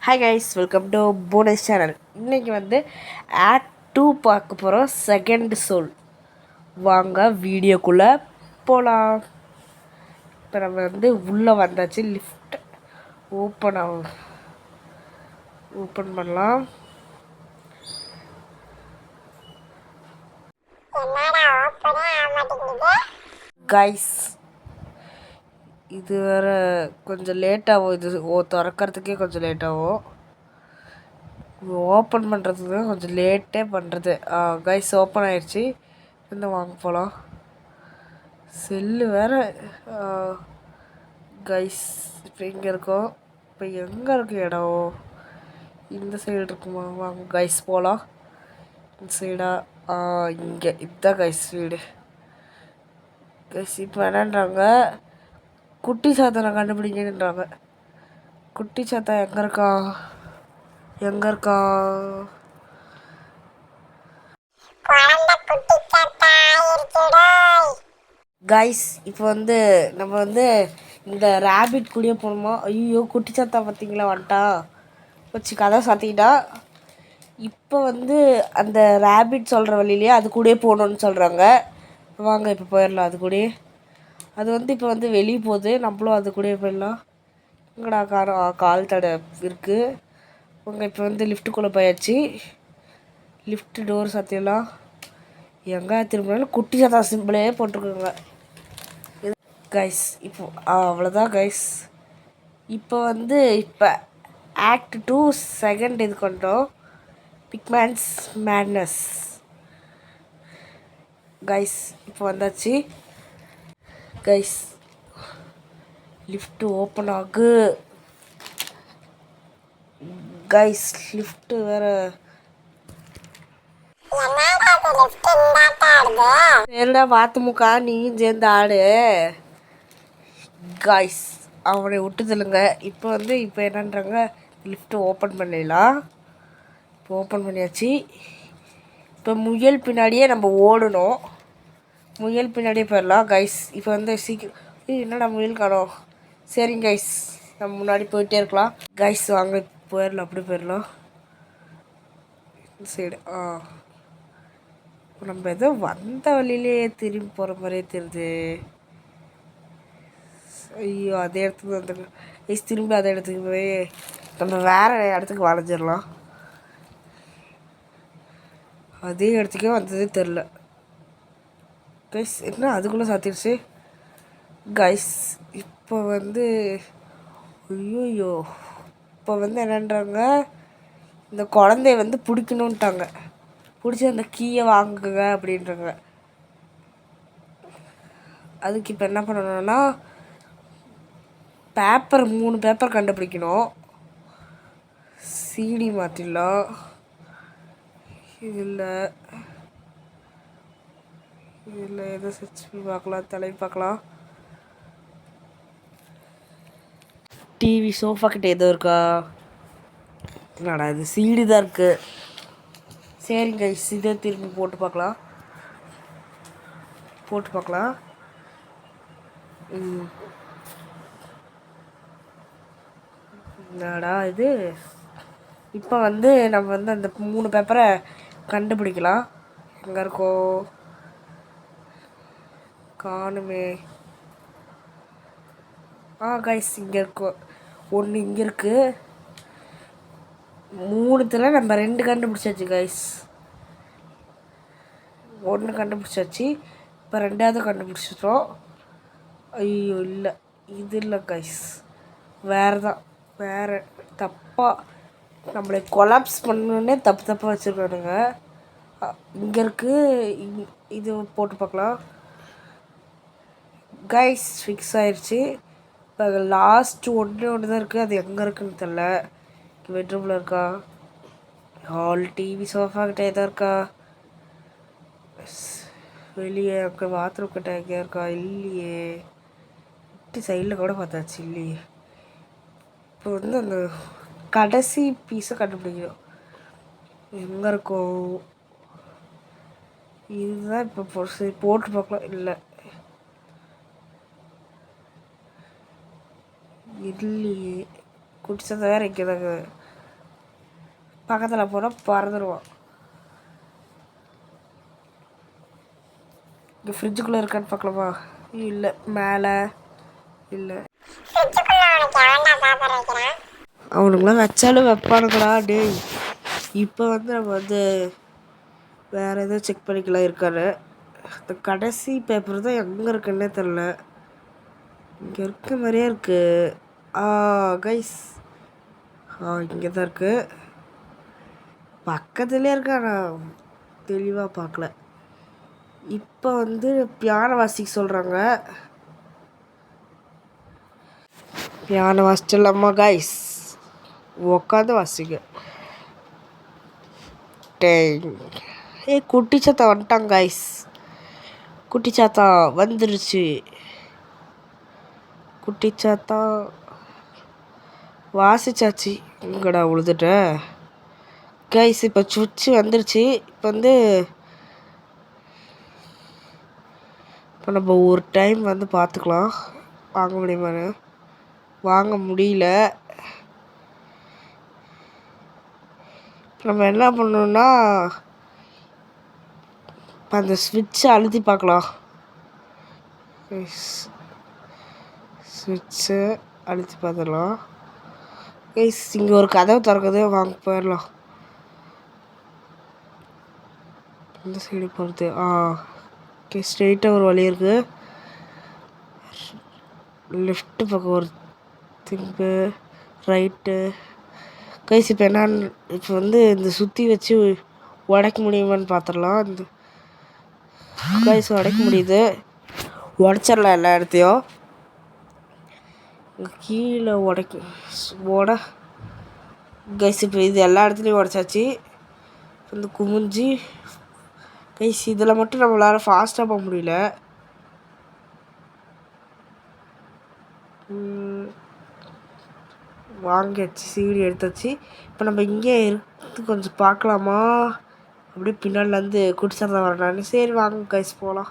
Hi guys, welcome to bonus channel. இன்றைக்கி வந்து ஆட் 2 பார்க்க போகிறோம். Second soul. வாங்க வீடியோக்குள்ளே போகலாம். இப்போ நம்ம வந்து உள்ளே வந்தாச்சு. லிஃப்ட் ஓப்பன் பண்ணலாம். கைஸ், இது வேறு கொஞ்சம் லேட்டாகும். இது திறக்கிறதுக்கே கொஞ்சம் லேட்டாகும். ஓப்பன் பண்ணுறதுக்கு கொஞ்சம் லேட்டே பண்ணுறது. கைஸ், ஓப்பன் ஆயிடுச்சு. இன்னும் வாங்க போகலாம். செல்லு வேறு. கைஸ், இப்போ இங்கே இருக்கோம். இப்போ எங்கே இருக்கு இடம்? இந்த சைடு இருக்குமா? வாங்க கைஸ் போகலாம். இந்த சைடா? இங்கே இதுதான் கைஸ் வீடு. கைஸ், இப்போ என்னன்றாங்க, குட்டி சாத்தானை கண்டுபிடிங்கன்றாங்க. குட்டி சாத்தா எங்கே இருக்கா? கைஸ், இப்போ வந்து நம்ம வந்து இந்த ரேபிட் கூடயே போகணுமா? ஐயோ, குட்டி சாத்தா பார்த்தீங்களா வந்துட்டா. வச்சு கதை சாத்திக்கிட்டா. இப்போ வந்து அந்த ரேபிட் சொல்கிற வழியிலேயே அது கூடயே போகணுன்னு சொல்கிறாங்க. வாங்க இப்போ போயிடலாம். அது கூட அது வந்து இப்போ வந்து வெளியே போகுது. நம்மளும் அது கூடயே போயிடலாம். எங்கடா கால் தடை இருக்குது. உங்கள் இப்போ வந்து லிஃப்ட்டுக்குள்ளே போயாச்சு. லிஃப்ட் டோர் சாத்திடலாம். எங்கே திரும்பினாலும் குட்டி சாத்தா சிம்பிளே போட்டிருக்குங்க. கைஸ், இப்போ அவ்வளோதான் கைஸ். இப்போ வந்து ஆக்ட் 2 செகண்ட் இது கொண்டோம். பிக்மேன்ஸ் மேட்னஸ். கைஸ், இப்போ வந்தாச்சு. கைஸ், லிஃப்ட் ஓப்பன் ஆகு. கைஸ், லிஃப்ட் வேற சரிடா பாத்துமுக்கா, நீயும் சேர்ந்து ஆடு. கைஸ், அவனை விட்டுதலுங்க. இப்போ வந்து என்னன்றாங்க, லிஃப்ட் ஓப்பன் பண்ணிடலாம். இப்போ ஓப்பன் பண்ணியாச்சு. இப்போ முயல் பின்னாடியே நம்ம ஓடணும். முயல் பின்னாடியே போயிடலாம். கைஸ், இப்போ வந்து சீக்கிரம். என்னடா முயல் காணோம். சரிங்க கைஸ், நம்ம முன்னாடி போயிட்டே இருக்கலாம். கைஸ், வாங்க போயிடலாம். அப்படி போயிடலாம். சரி. நம்ம ஏதோ வந்த வழியிலே திரும்பி போகிற மாதிரியே தெரியுது. ஐயோ, அதே இடத்துக்கு வந்து கைஸ், திரும்பி அதே இடத்துக்கு போய் நம்ம வேறு இடத்துக்கு வளைஞ்சிடலாம். அதே இடத்துக்கே வந்ததே தெரில. கைஸ், என்ன அதுக்குள்ளே சாத்திடுச்சு. கைஸ், இப்போ வந்து ஐயோ, இப்போ வந்து என்னன்றாங்க, இந்த குழந்தைய வந்து பிடிக்கணுன்ட்டாங்க. பிடிச்சி அந்த கீயை வாங்குங்க அப்படின்றாங்க. அதுக்கு இப்போ என்ன பண்ணணும்னா, பேப்பர் 3 பேப்பர் கண்டுபிடிக்கணும். சிடி மாற்றிடலாம். இதில் எதை சர்ச் பண்ணி பார்க்கலாம். தலைவி பார்க்கலாம். டிவி சோஃபா கிட்ட எதுவும் இருக்கா? என்னடா இது, சீடி தான் இருக்குது. சரிங்க, இதை திரும்பி போட்டு பார்க்கலாம். என்னடா இது. இப்போ வந்து நம்ம வந்து அந்த 3 பேப்பரை கண்டுபிடிக்கலாம். எங்கே இருக்கோ காணுமே. கைஸ், இங்கே இருக்கோ. ஒன்று இங்கே இருக்குது. 3த்துல நம்ம 2 கண்டுபிடிச்சாச்சு கைஸ். 1 கண்டுபிடிச்சாச்சு. இப்போ 2வது கண்டுபிடிச்சிட்டோம். ஐயோ, இல்லை, இது இல்லை கைஸ். வேறு தப்பாக நம்மளை கொலாப்ஸ் பண்ணணுன்னே தப்பாக வச்சுருக்கானுங்க. இங்கே இருக்குது. இது போட்டு பார்க்கலாம். கைஸ், ஃபிக்ஸ் ஆயிடுச்சு. இப்போ லாஸ்ட் ஒன்று தான் இருக்குது. அது எங்கே இருக்குன்னு தெரில. பெட்ரூமில் இருக்கா? ஹால் டிவி சோஃபா கிட்டே தான் இருக்கா? வெளியே அங்கே பாத்ரூம் கிட்ட எங்கே இருக்கா? இல்லையே. சைடில் கூட பார்த்தாச்சு, இல்லையே. இப்போ வந்து அந்த கடைசி பீஸை கண்டுபிடிக்கணும். எங்கே இருக்கும்? இதுதான் இப்போ போட்டு பார்க்கலாம். இல்லை, இல்லையே. குடிச்சதை வேறு இங்கே தாங்க. பக்கத்தில் போனால் பறந்துடுவான். இங்கே ஃப்ரிட்ஜுக்குள்ளே இருக்கான்னு பார்க்கலாமா? இல்லை, மேலே இல்லை. அவனுங்களாம் வச்சாலும் வைப்பானுங்களா டேய். இப்போ வந்து நம்ம வந்து வேறு எதுவும் செக் பண்ணிக்கலாம் இருக்காரு. இந்த கடைசி பேப்பர் தான் எங்கே இருக்குன்னே தெரில. இங்கே இருக்க மாதிரியே இருக்குது. கைஸ், இங்கே தான் இருக்குது. பக்கத்துலேயே இருக்கு, ஆனால் தெளிவாக பார்க்கல. இப்போ வந்து பியானோ வாசிக்க சொல்கிறாங்க. பியானோ வாசிச்சிடலாமா கைஸ்? உக்காந்து வாசிக்க. குட்டி சாத்தா வந்துட்டாங்க கைஸ். குட்டி சாத்தா வந்துருச்சு. குட்டி சாத்தா வாசிச்சாச்சு. இங்கடா உழுதுட்ட கைஸ். இப்போ சுவிட்சு வந்துருச்சு. இப்போ வந்து இப்போ நம்ம ஒரு டைம் வந்து பார்த்துக்கலாம் வாங்க முடியுமான்னு. வாங்க முடியல. நம்ம என்ன பண்ணணும்னா இப்போ அந்த ஸ்விட்சை அழுத்தி பார்க்கலாம். ஸ்விட்சை அழுத்தி பார்த்துடலாம் கைஸ். இங்கே ஒரு கதவு திறக்குது, வாங்க போயிடலாம். இந்த சைடு போகிறது. ஓகே, ஸ்ட்ரெயிட்டாக ஒரு வழி இருக்குது. லெஃப்ட்டு பக்கம் ஒரு திங்கு, ரைட்டு கைஸ். இப்போ என்னன்னு இப்போ வந்து இந்த சுற்றி வச்சு உடைக்க முடியுமான்னு பார்த்துடலாம். இந்த கைஸ் உடைக்க முடியுது. உடச்சிடலாம் எல்லா இடத்தையும். கீழே உட கைஸ். இப்போ இது எல்லா இடத்துலையும் உடச்சாச்சு. இந்த குமிஞ்சி கைஸ் இதில் மட்டும் நம்மளால் ஃபாஸ்ட்டாக போக முடியல. வாங்கியாச்சு, சீடி எடுத்தாச்சு. இப்போ நம்ம இங்கே இருந்து கொஞ்சம் பார்க்கலாமா? அப்படியே பின்னாடிலேருந்து குடிச்சிருந்தா வரலான்னு. சரி வாங்க கைஸ் போகலாம்.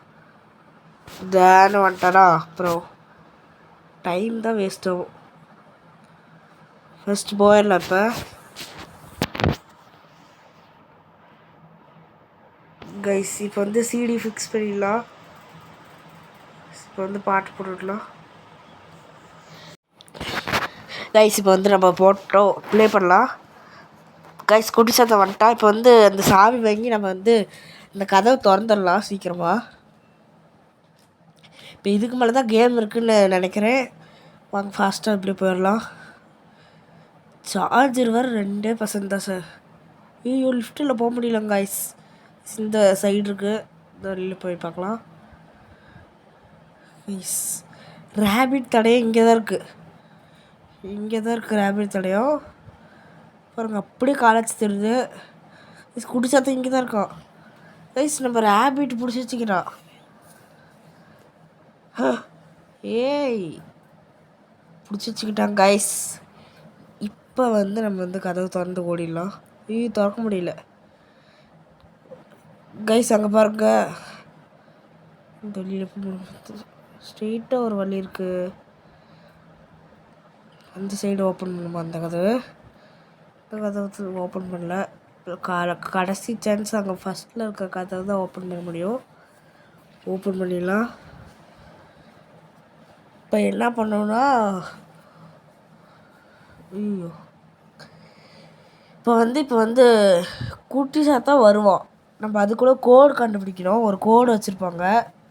தேன்னு வந்துட்டானா அப்புறம் டைம் தான் வேஸ்ட் ஆகும். ஃபஸ்ட்டு போயிடலாம். இப்போ கைஸ் இப்போ வந்து சிடி ஃபிக்ஸ் பண்ணிடலாம். இப்போ வந்து பாட்டு போட்டுடலாம் கைஸ். இப்போ வந்து நம்ம போட்டோம் ப்ளே பண்ணலாம் கைஸ். குட்டி சாத்தா வந்துட்டா. இப்போ வந்து அந்த சாவி வாங்கி நம்ம வந்து இந்த கதவை திறந்துடலாம் சீக்கிரமாக. இப்போ இதுக்கு மேலே தான் கேம் இருக்குதுன்னு நினைக்கிறேன். வாங்க ஃபாஸ்ட்டாக இப்படி போயிடலாம். சார்ஜர் வர 2% தான் சார். ஐயோ, லிஃப்ட்டில் போக முடியல கைஸ். இந்த சைடு இருக்குது, இந்த வழியில் போய் பார்க்கலாம் கைஸ். ரேபிட் தடையம் இங்கே தான் இருக்குது. ரேபிட் தடையம் பாருங்க, அப்படியே காலேஜ் தெரியுது. குட்டி சாத்தா இங்கே தான் இருக்கான் கைஸ். நம்ம ரேபிட் பிடிச்சி வச்சுக்கிறான். ஏய், பிடிச்சி வச்சுக்கிட்டான் கைஸ். இப்போ வந்து நம்ம வந்து கதவு திறந்து ஓடிடலாம். திறக்க முடியல கைஸ். அங்கே பாருங்க, இந்த வழியில் ஸ்ட்ரெயிட்டாக ஒரு வழி இருக்குது. அந்த சைடு ஓப்பன் பண்ணுமா? அந்த கதவு ஓப்பன் பண்ணல. கடைசி சான்ஸ் அங்கே ஃபஸ்ட்டில் இருக்க கதவு தான் ஓப்பன் பண்ண முடியும். ஓப்பன் பண்ணிடலாம். இப்போ என்ன பண்ணோன்னா இப்போ வந்து குட்டி சாத்தா வருவான். நம்ம அதுக்குள்ளே கோடு கண்டுபிடிக்கணும். ஒரு கோடு வச்சுருப்பாங்க.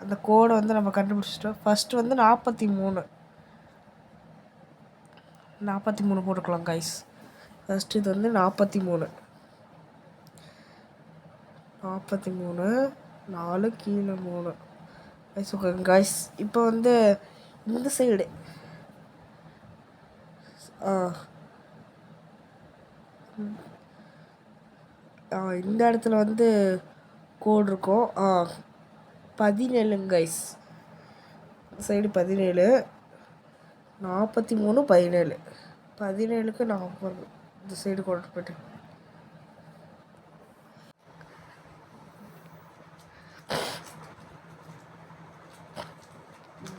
அந்த கோடை வந்து நம்ம கண்டுபிடிச்சிட்டோம். ஃபஸ்ட்டு வந்து 43 போட்டுக்கலாம் கைஸ். ஃபஸ்ட்டு இது வந்து 43 4 கீழே 3 கைஸ். Okay guys. இப்போ வந்து இந்த சைடு இந்த இடத்துல வந்து கோடு இருக்கும். 17 கைஸ். சைடு 17 43 17 17க்கு 40 இந்த சைடு கொண்டு போய்ட்டு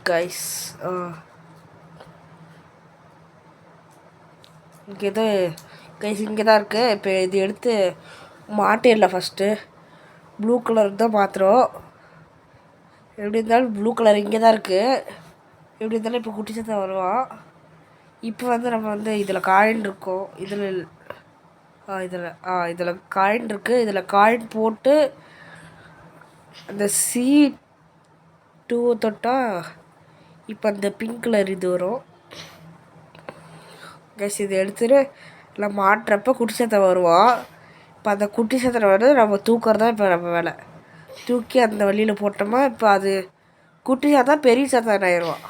கைஸ். இங்கே ஏதோ கைஸ் இங்கே தான் இருக்குது. இப்போ இது எடுத்து மாட்டிடல. ஃபஸ்ட்டு ப்ளூ கலர் தான் மாற்றுறோம். எப்படி இருந்தாலும் ப்ளூ கலர் இங்கே தான் இருக்குது. எப்படி இருந்தாலும் இப்போ குட்டி சத்தம் வருவான். இப்போ வந்து நம்ம வந்து இதில் காயின் இருக்கும். இதில் காயின் இருக்குது. இதில் காயின் போட்டு அந்த C2 தொட்டால் இப்போ அந்த பிங்க் கலர் இது வரும். கைஸ் இதை எடுத்துகிட்டு நம்ம மாட்டுறப்ப குட்டி சத்தம் வருவான். இப்போ அந்த குட்டி சத்தம் வந்து நம்ம தூக்குறது தான் இப்போ நம்ம வேலை. தூக்கி அந்த வழியில் போட்டோமா இப்போ அது குட்டி சத்தம் பெரிய சத்தம் ஆயிடுவான்.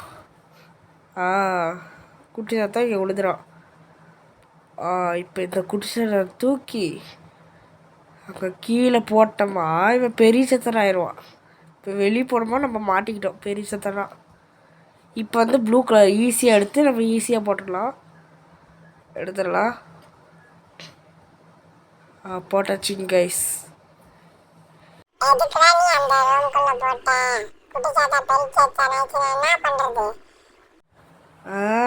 குட்டி சத்தம் இங்கே விழுதுறான். இப்போ இந்த குட்டி சத்தம் தூக்கி அங்கே கீழே போட்டோமா இவன் பெரிய சத்தம் ஆயிடுவான். இப்போ வெளியே போனோமா நம்ம மாட்டிக்கிட்டோம் பெரிய சத்தம்னா. இப்போ வந்து ப்ளூ கலர் ஈஸியாக எடுத்து நம்ம ஈஸியாக போட்டுடலாம். எடுத்துடலாம். போட்டாச்சுங்க கைஸ்.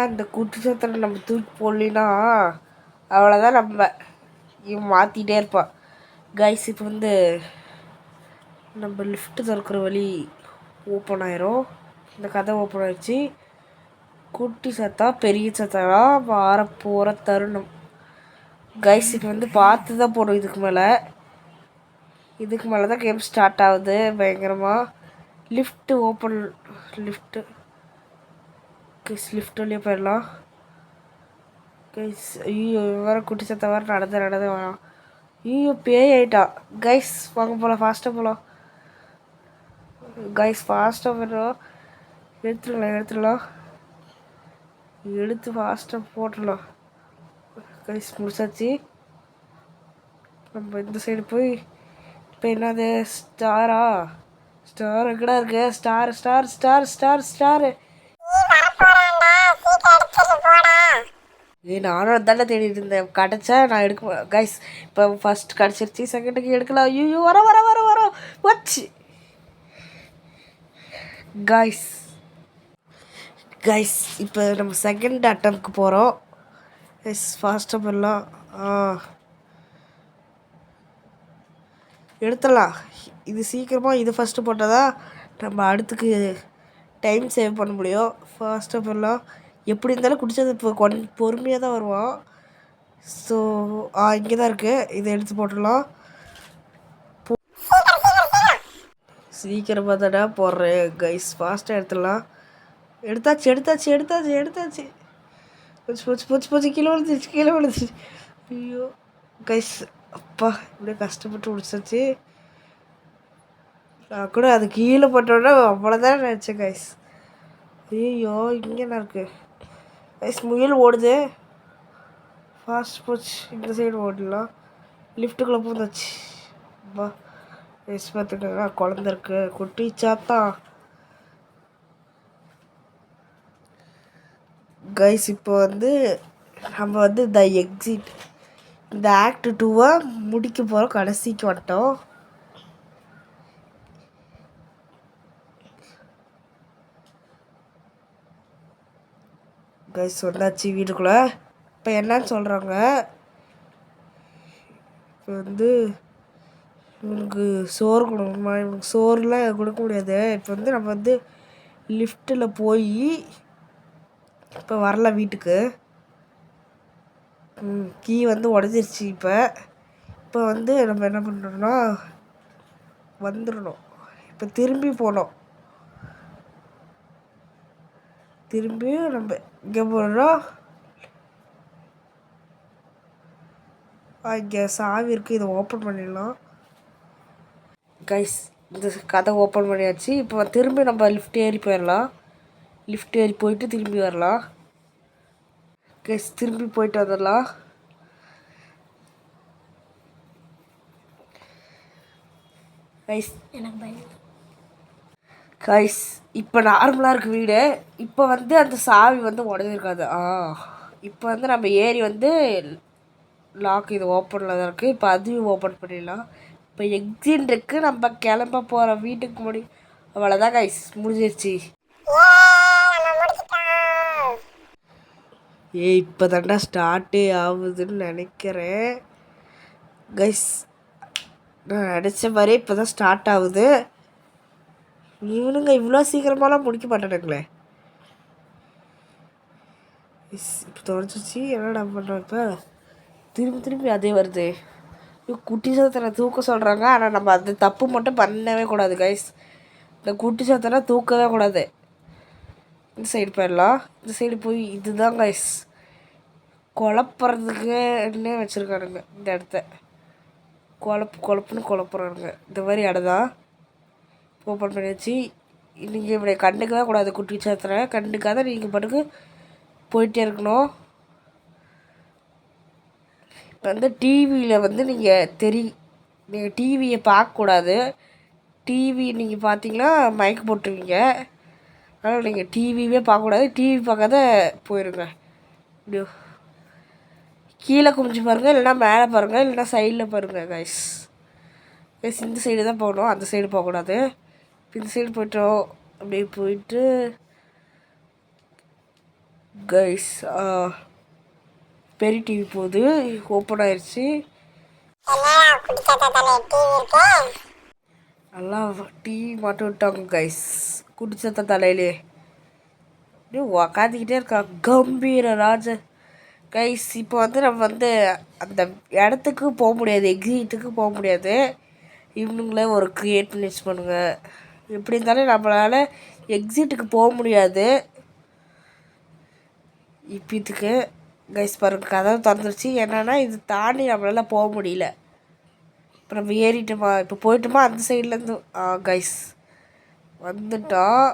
அந்த குட்டி சத்தனை நம்ம தூக்கி போடலினா அவ்வளோதான். இவன் மாற்றிட்டே இருப்பான். கைஸ் இப்போ வந்து நம்ம லிஃப்ட்டு திறக்கிற வழி ஓப்பன் ஆயிரும். இந்த கதை ஓப்பன் ஆயிடுச்சு. குட்டி சத்தம் பெரிய சத்தம்லாம் மாற போகிற தருணம். கைஸ் இப்போ வந்து பார்த்து தான் போடும். இதுக்கு மேலே தான் கேம் ஸ்டார்ட் ஆகுது பயங்கரமாக. Lift open. லிஃப்ட் வழியே போயிடலாம். கைஸ் ஐயோ வேறு குட்டி சத்தம் வேறு நடந்து வரான். ஐயோ பேய் ஆகிட்டான். கைஸ் வாங்க போகலாம். ஃபாஸ்ட்டாக போகலாம். கைஸ் ஃபாஸ்ட்டாக போயிடலாம். எடுத்துடலாம். எடுத்து ஃபாஸ்ட்டாக போட்டுடலாம். கைஸ் முடிச்சாச்சு. நம்ம இந்த சைடு போய் இப்போ என்னது ஸ்டார் எங்கடா இருக்கு? ஸ்டாரு நானும் தானே தேடிட்டு இருந்தேன். கிடச்சா நான் எடுக்க. கைஸ் இப்போ ஃபஸ்ட் கிடச்சிருச்சு. செகண்டுக்கு எடுக்கலாம். ஐயோ வர வச்சு. கைஸ் இப்போ நம்ம செகண்ட் அட்டம்ப்ட்க்கு போகிறோம். கைஸ் ஃபாஸ்ட்டாக பண்ணலாம். எடுத்துடலாம். இது சீக்கிரமாக இது ஃபஸ்ட்டு போட்டால் தான் நம்ம அடுத்துக்கு டைம் சேவ் பண்ண முடியும். ஃபாஸ்ட்டாக பண்ணலாம். எப்படி இருந்தாலும் குடித்தது இப்போ கொஞ்சம் பொறுமையாக தான் வருவான். ஸோ இங்கே தான் இருக்குது. இதை எடுத்து போட்டுடலாம். சீக்கிரமாக தானே போடுறேன். கைஸ் ஃபாஸ்ட்டாக எடுத்துடலாம். எடுத்தாச்சு. போச்சு கீழே விழுந்துச்சு. ஐயோ கைஸ் அப்பா இப்படியே கஷ்டப்பட்டு முடிச்சாச்சு. நான் கூட அது கீழே போட்டோன்னா அவ்வளோதான் நினச்சேன் கைஸ். ஐயோ இங்கே என்ன இருக்குது கைஸ்? முயல் ஓடுது. ஃபாஸ்ட் போச்சு. இந்த சைடு ஓடலாம். லிஃப்ட்டுக்குள்ளே பூந்தாச்சு. அப்பா கைஸ் பார்த்துக்கோங்க. குழந்த இருக்கு. குட்டி சாத்தா. கைஸ் இப்போ வந்து நம்ம வந்து இந்த எக்ஸிட் இந்த ஆக்ட் 2 முடிக்க போகிறோம். கடைசிக்கு வந்துட்டோம். கைஸ் வந்தாச்சு வீட்டுக்குள்ளே. இப்போ என்னன்னு சொல்கிறாங்க, இப்போ வந்து இவனுக்கு சோறு கொடுக்கணுமா? இவனுக்கு சோறுலாம் கொடுக்க முடியாது. இப்போ வந்து நம்ம வந்து லிஃப்ட்டில் போய் இப்போ வரல வீட்டுக்கு. கீ வந்து உடஞ்சிருச்சு. இப்போ வந்து நம்ம என்ன பண்ணுறோம்னா வந்துடணும். இப்போ திரும்பி போனோம். திரும்பியும் நம்ம இங்கே போகிறோம். இங்கே சாவி இருக்குது. இதை ஓப்பன் பண்ணிடலாம். கைஸ் இந்த கதை ஓப்பன் பண்ணியாச்சு. இப்போ திரும்பி நம்ம லிஃப்ட் ஏறி போயிடலாம். லிஃப்ட் ஏறி போயிட்டு திரும்பி வரலாம். கைஸ் திரும்பி போயிட்டு வந்துடலாம். கைஸ் இப்போ நார்மலாக இருக்குது வீடு. இப்போ வந்து அந்த சாவி வந்து உடஞ்சிருக்காது. இப்போ வந்து நம்ம ஏறி வந்து லாக் இது ஓப்பனில் தான் இருக்குது. இப்போ அதையும் ஓப்பன் பண்ணிடலாம். இப்போ எக்ஸிட் இருக்குது. நம்ம கிளம்ப போகிற வீட்டுக்கு முன்னாடி அவ்வளோதான் கைஸ் முடிஞ்சிருச்சு. இப்போ தாண்டா ஸ்டார்ட்டே ஆகுதுன்னு நினைக்கிறேன் கைஸ். நான் நினச்ச மாதிரியே இப்போ தான் ஸ்டார்ட் ஆகுது. இவனுங்க இவ்வளோ சீக்கிரமாலாம் முடிக்க மாட்டேனுங்களே. இப்போ தொடச்சிச்சு என்னடா பண்ணுறோம் இப்போ திரும்பி அதே வருது. குட்டி சாத்தனை தூக்க சொல்கிறாங்க, ஆனால் நம்ம அந்த தப்பு மட்டும் பண்ணவே கூடாது கைஸ். இந்த குட்டி சாத்தனை தூக்கவே கூடாது. இந்த சைடு போயிடலாம். இந்த சைடு போய் இதுதான் கைஸ் குழப்புறதுக்கு என்ன வச்சுருக்கானுங்க. இந்த இடத்த குழப்புன்னு குழப்புறானுங்க. இந்த மாதிரி இடம் தான் ஓப்பன் பண்ணி வச்சு நீங்கள் இப்படி கண்டுக்கவே கூடாது. குட்டி சாத்தனை கண்டுக்காத நீங்கள் பாட்டுக்கு போயிட்டே இருக்கணும். இப்போ வந்து டிவியில் வந்து நீங்கள் டிவியை பார்க்கக்கூடாது. டிவி நீங்கள் பார்த்தீங்கன்னா மயக்க போட்டுருவீங்க. அதனால் நீங்கள் டிவியே பார்க்கக்கூடாது. டிவி பார்க்காத போயிடுங்க. இப்படியோ கீழே குமிஞ்சு பாருங்கள், இல்லைனா மேலே பாருங்கள், இல்லைனா சைடில் பாருங்கள் கைஸ். இந்த சைடு தான் போகணும், அந்த சைடு போகக்கூடாது. இந்த சைடு போய்ட்டோம். அப்படியே போயிட்டு கைஸ் பெரிய டிவி போகுது, ஓப்பன் ஆயிடுச்சு. நல்லா டிவி மாட்டு விட்டாங்க கைஸ். குடிச்சத்த தலையிலே உக்காந்துக்கிட்டே இருக்கா கம்பீர ராஜ கைஸ். இப்போ வந்து நம்ம வந்து அந்த இடத்துக்கு போக முடியாது, எக்ஸிட்டுக்கு போக முடியாது. இவனுங்களே ஒரு க்ரியேட் பண்ணி வச்சு பண்ணுங்க. எப்படி இருந்தாலும் நம்மளால் எக்ஸிட்டுக்கு போக முடியாது இப்போத்துக்கு கைஸ். பாருங்க கதவு திறந்துருச்சு. என்னென்னா இது தாண்டி நம்மளால் போக முடியல. இப்போ நம்ம ஏறிட்டோமா, இப்போ போயிட்டோமா அந்த சைட்லேருந்து கைஸ் வந்துட்டோம்.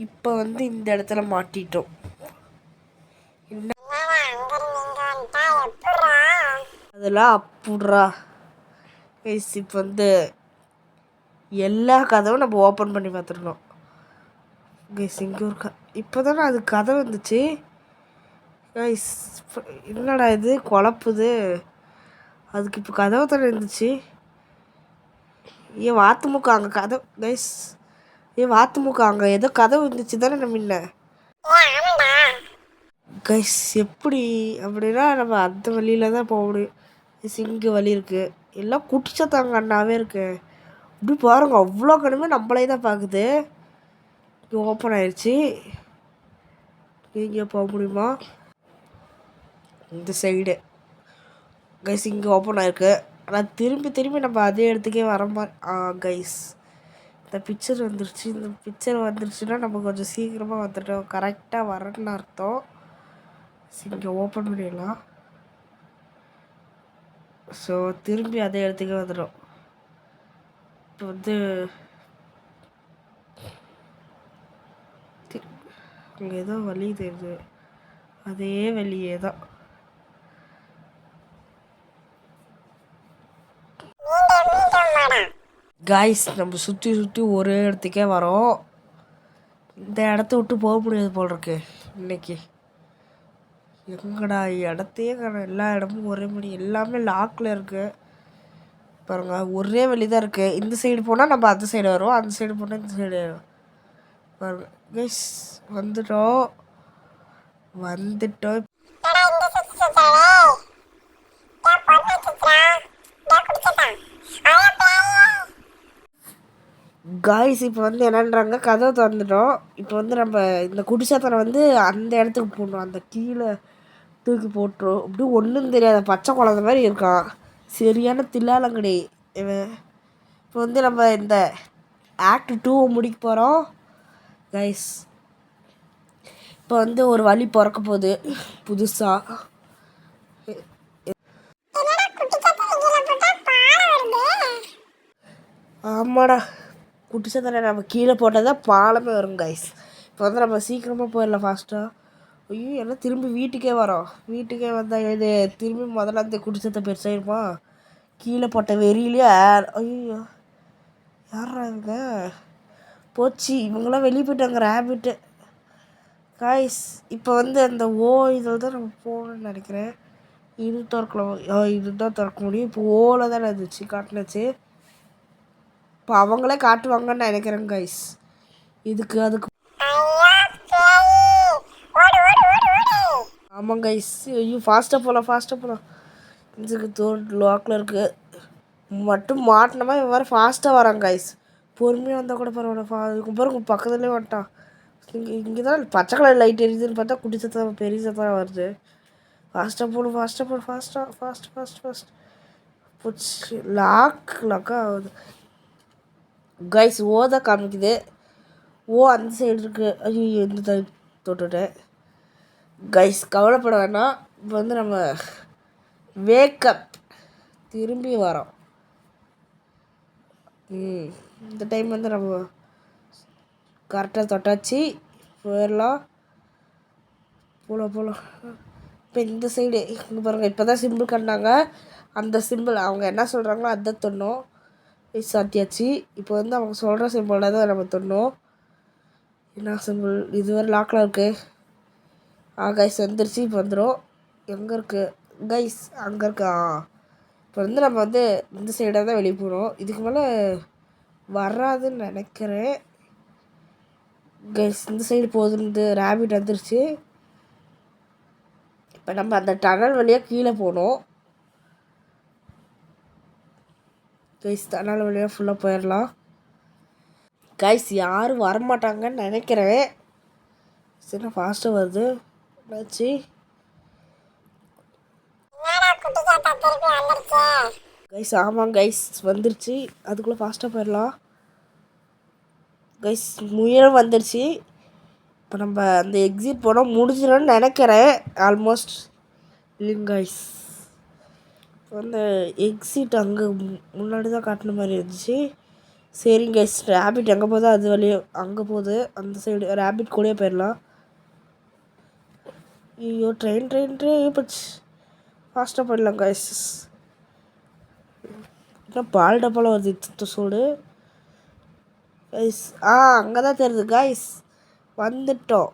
இப்போ வந்து இந்த இடத்துல மாட்டிட்டோம். அதெல்லாம் அப்புட்றா கைஸ். இப்போ வந்து எல்லா கதவும் நம்ம ஓப்பன் பண்ணி பார்த்துருக்கோம் கைஸ். இங்கே ஒரு இப்போ தானே அது கதை வந்துச்சு கைஸ். என்னடா இது குழப்புது. அதுக்கு இப்போ கதவு தானே இருந்துச்சு. ஏன் வாத்துமுக்கா அங்கே கதவு கைஸ். வாத்துமுக்கா அங்கே ஏதோ கதவு இருந்துச்சு தானே நம்ம இல்லை கைஸ். எப்படி அப்படின்னா நம்ம அந்த வழியில் தான் போக முடியும். இங்கே வழி இருக்குது. எல்லாம் குட்டிச்சத்தாங்க அண்ணாவே இருக்கு. இப்படி பாருங்க அவ்வளோ கடுமை நம்மளே தான் பார்க்குது. இங்கே ஓப்பன் ஆயிடுச்சு. இங்கே போக முடியுமா? இந்த சைடு கைஸ் இங்கே ஓப்பன் ஆயிருக்கு. ஆனால் திரும்பி நம்ம அதே இடத்துக்கே வர மாதிரி கைஸ். இந்த பிக்சர் வந்துருச்சு. இந்த பிக்சர் வந்துருச்சுன்னா நம்ம கொஞ்சம் சீக்கிரமாக வந்துட்டோம், கரெக்டாக வரேன்னு அர்த்தம். இங்கே ஓப்பன் பண்ணிடலாம். ஸோ திரும்பி அதே இடத்துக்கே வந்துடும். இப்போ வந்து அங்கே ஏதோ வழி தெரியுது, அதே வழியே தான். காய்ஸ் நம்ம சுற்றி ஒரே இடத்துக்கே வரோம். இந்த இடத்த விட்டு போக முடியாது போல் இருக்கு இன்னைக்கு. எங்கடா இடத்தையே எல்லா இடமும் ஒரே மணி, எல்லாமே லாக்கில் இருக்குது பாருங்க. ஒரே வழி தான் இருக்குது. இந்த சைடு போனால் நம்ம அந்த சைடு வரும், அந்த சைடு போனால் இந்த சைடு பாருங்க கைஸ். வந்துட்டோம். காய்ஸ் இப்போ வந்து என்னன்றாங்க, கதவை திறந்துட்டோம். இப்போ வந்து நம்ம இந்த குடிசாத்தனை வந்து அந்த இடத்துக்கு போடணும். அந்த கீழே தூக்கி போட்டுரும். அப்படி ஒன்றும் தெரியாத பச்சை குழந்த மாதிரி இருக்கான். சரியான தில்லாலங்கடி இவன். இப்போ வந்து நம்ம இந்த ஆக்ட் 2 முடிக்க போகிறோம் கைஸ். இப்போ வந்து ஒரு வழி பிறக்க போகுது புதுசாக. ஆமாடா குட்டிசத்தனை நம்ம கீழே போட்டால் தான் பாலமே வரும் கைஸ். இப்போ வந்து நம்ம சீக்கிரமாக போயிடலாம் ஃபாஸ்ட்டாக. ஐயோ எல்லாம் திரும்பி வீட்டுக்கே வரோம். வீட்டுக்கே வந்தால் இது திரும்பி முதல்ல அந்த குடிசத்தை பெருசாகிருமா. கீழே போட்ட வெறியிலே ஐயோ யாரா இவங்க போச்சு. இவங்களாம் வெளியே போயிட்டாங்க ரேபிட்டு காய்ஸ். இப்போ வந்து அந்த இதில் தான் நம்ம போகணும்னு நினைக்கிறேன். இது திறக்கலாம். இதுதான் திறக்க முடியும். இப்போ ஓலை தானே இருந்துச்சு காட்டுனுச்சு. இப்போ அவங்களே காட்டுவாங்கன்னு நினைக்கிறேன் கைஸ். அதுக்கு ஆமாம் கைஸ். ஐயோ ஃபாஸ்ட்டாக போகலாம். இதுக்கு தோல் லாக்கில் இருக்குது. மட்டும் மாட்டினமா இவன் வேறு ஃபாஸ்ட்டாக வரான் கைஸ். பொறுமையாக வந்தால் கூட பரவாயில்ல. இதுக்கு பாருங்க பக்கத்துலேயே வந்துட்டான். இங்கே தான் பச்சை கலர் லைட் எரியுதுன்னு பார்த்தா குட்டி சத்தம் பெரிய சத்தம் வருது. ஃபாஸ்ட்டாக போடும் ஃபாஸ்ட் போச்சு. லாக்காக ஆகுது கைஸ். தான் காமிக்குது. அந்த சைடு இருக்குது. ஐயோ எந்த தொட்டுட்டேன் கைஸ். கவலைப்பட வேணாம். இப்போ வந்து நம்ம வேக்கப் திரும்பி வரோம். இந்த டைம் வந்து நம்ம கரெக்டாக தொட்டாச்சு. போயிடலாம். போகலாம். இப்போ இந்த சைடு இங்கே பாருங்கள். இப்போ தான் சிம்பிள் கண்டாங்க. அந்த சிம்பிள் அவங்க என்ன சொல்கிறாங்களோ அதை தொண்ணோம். சாத்தியாச்சு. இப்போ வந்து அவங்க சொல்கிற சிம்பிளில் தான் நம்ம தொண்ணோம். என்ன சிம்பிள் இதுவரை லாக்கில் இருக்குது. கைஸ் வந்துருச்சு. இப்போ வந்துடும். எங்கே இருக்குது கைஸ்? அங்கே இருக்கா. இப்போ வந்து நம்ம வந்து இந்த சைடாக தான் வெளியே போகிறோம். இதுக்கு மேலே வராதுன்னு நினைக்கிறேன் கைஸ். இந்த சைடு போகுதுன்னு ரேபிட் வந்துருச்சு. இப்போ நம்ம அந்த டனல் வழியாக கீழே போகணும் கைஸ். டனல் வழியாக ஃபுல்லாக போயிடலாம் கைஸ். யாரும் வரமாட்டாங்கன்னு நினைக்கிறேன். சரி ஃபாஸ்ட்டாக வருது என்னாச்சு கைஸ்? ஆமாம் கைஸ் வந்துருச்சு. அதுக்குள்ளே ஃபாஸ்ட்டாக போயிடலாம் கைஸ். முயலும் வந்துருச்சு. இப்போ நம்ம அந்த எக்ஸிட் போனால் முடிஞ்சிடும்னு நினைக்கிறேன். ஆல்மோஸ்ட் இல்லைங்க கைஸ். இப்போ வந்து எக்ஸிட் அங்கே முன்னாடி தான் காட்டின மாதிரி இருந்துச்சு. சரிங்க கைஸ். ரேபிட் எங்கே போகுதோ அது வழியே அங்கே போகுது. அந்த சைடு ரேபிட் கூடயே போயிடலாம். ஐயோ ட்ரெயின் போச்சு. ஃபாஸ்ட்டாக போயிடலாம் கைஸ். இன்னும் பால் டப்பாவில் வருது இத்த சூடு கைஸ். அங்கே தான் தெரியுது கைஸ். வந்துட்டோம்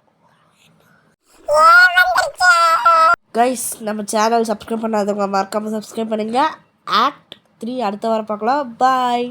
கைஸ். நம்ம சேனல் சப்ஸ்கிரைப் பண்ணாதவங்க மறக்காமல் சப்ஸ்கிரைப் பண்ணுங்க. ஆக்ட் 3 அடுத்த வாரம் பார்க்கலாம். பாய்.